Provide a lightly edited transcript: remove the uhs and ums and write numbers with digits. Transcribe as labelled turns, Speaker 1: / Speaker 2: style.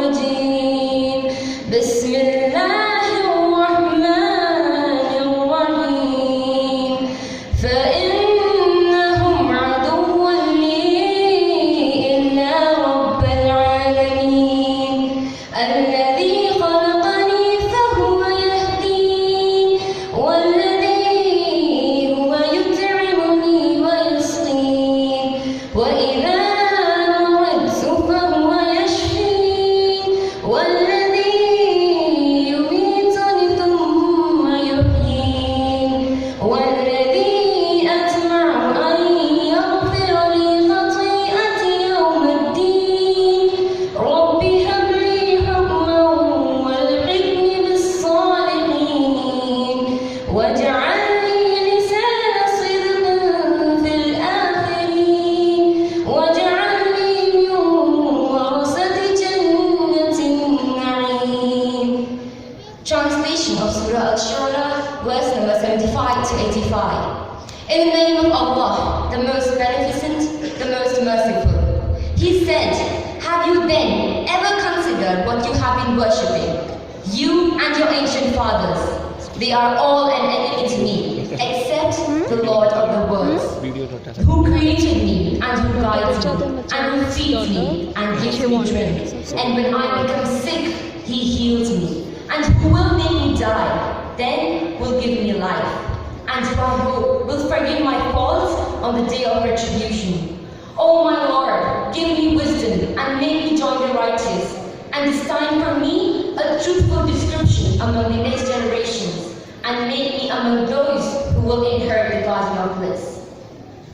Speaker 1: الرجيم بسم الله الرحمن الرحيم فإنهم عدو لي إلا رب العالمين الذي خلقني فهو يهدين والذي هو يطعمني ويسقين وإذا مرضت فهو يشفين والذي يميتني ثم يحيين والذي أطمع أن يغفر لي خطيئتي يوم الدين رب هب لي حكما والحقني بالصالحين واجعل لي لسان صدق في الآخرين واجعلني من ورثة جنة النعيم. Translation of Surah Al-Shura, verse number 75 to 85. In the name of Allah, the most beneficent, the most merciful. He said, have you then ever considered what you have been worshipping? You and your ancient fathers, they are all an enemy to me, except the Lord of the worlds, who created me and who guides me and who feeds me and gives me drink. And when I become sick, he heals me. And who will make me die, then will give me life. And who I hope will forgive my faults on the day of retribution. O my Lord, give me wisdom and make me join the righteous. And design for me a truthful description among the next generations. And make me among those who will inherit the garden of bliss.